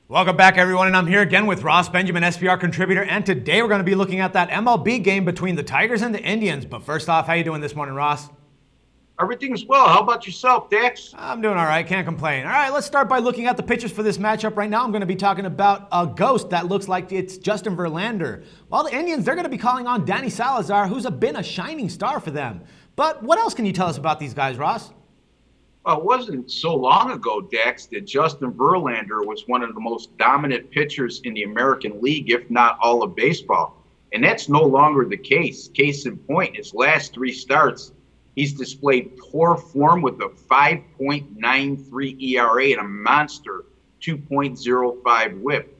Welcome back, everyone, and I'm here again with Ross Benjamin, SPR contributor, and today we're going to be looking at that MLB game between the Tigers and the Indians. But first off, how you doing this morning, Ross? Everything's well. How about yourself, Dex? I'm doing all right, can't complain. All right, let's start by looking at the pitchers for this matchup right now. I'm going to be talking about a ghost that looks like it's Justin Verlander. While the Indians, they're going to be calling on Danny Salazar, who's been a shining star for them. But what else can you tell us about these guys, Ross? Well, it wasn't so long ago, Dex, that Justin Verlander was one of the most dominant pitchers in the American League, if not all of baseball. And that's no longer the case. Case in point, his last three starts, he's displayed poor form with a 5.93 ERA and a monster 2.05 whip.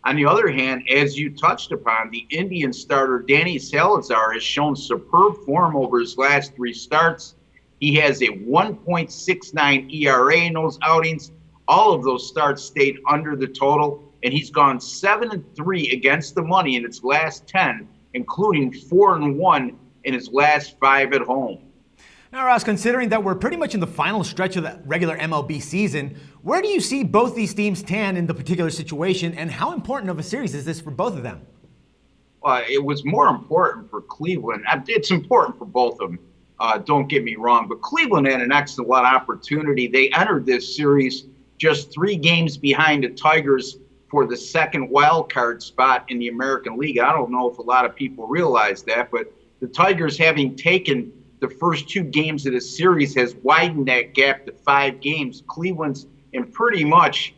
On the other hand, as you touched upon, the Indian starter Danny Salazar has shown superb form over his last three starts. He has a 1.69 ERA in those outings. All of those starts stayed under the total, and he's gone 7-3 against the money in his last 10, including 4-1 in his last 5 at home. Now, Ross, considering that we're pretty much in the final stretch of the regular MLB season, where do you see both these teams stand in the particular situation, and how important of a series is this for both of them? It was more important for Cleveland. It's important for both of them. Don't get me wrong, but Cleveland had an excellent opportunity. They entered this series just 3 games behind the Tigers for the second wild card spot in the American League. I don't know if a lot of people realize that, but the Tigers, having taken the first 2 games of the series, has widened that gap to 5 games. Cleveland's in pretty much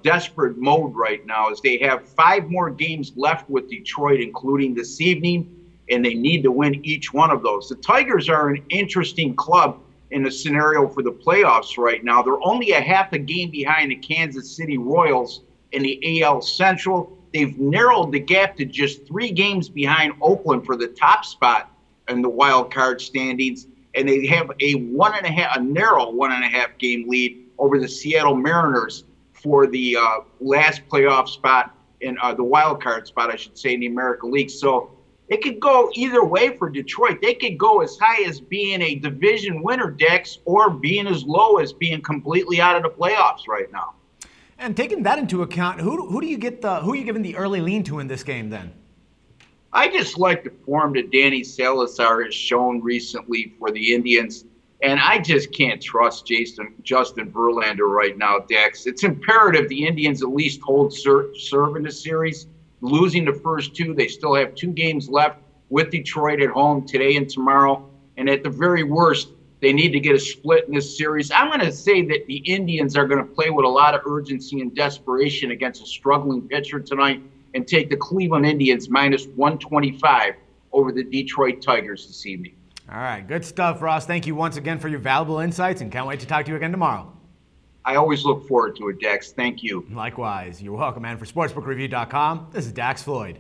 desperate mode right now, as they have 5 more games left with Detroit, including this evening, and they need to win each one of those. The Tigers are an interesting club in the scenario for the playoffs right now. They're only a half a game behind the Kansas City Royals in the AL Central. They've narrowed the gap to just 3 games behind Oakland for the top spot in the wild card standings, and they have a narrow 1.5 game lead over the Seattle Mariners for the last playoff spot in the wild card spot, I should say, in the American League. So it could go either way for Detroit. They could go as high as being a division winner, Dex, or being as low as being completely out of the playoffs right now. And taking that into account, who are you giving the early lean to in this game then? I just like the form that Danny Salazar has shown recently for the Indians, and I just can't trust Justin Verlander right now, Dex. It's imperative the Indians at least hold serve in the series. Losing the first 2, they still have 2 games left with Detroit at home today and tomorrow. And at the very worst, they need to get a split in this series. I'm going to say that the Indians are going to play with a lot of urgency and desperation against a struggling pitcher tonight and take the Cleveland Indians minus 125 over the Detroit Tigers this evening. All right, good stuff, Ross. Thank you once again for your valuable insights, and can't wait to talk to you again tomorrow. I always look forward to it, Dex. Thank you. Likewise. You're welcome, man. For SportsbookReview.com, this is Dax Floyd.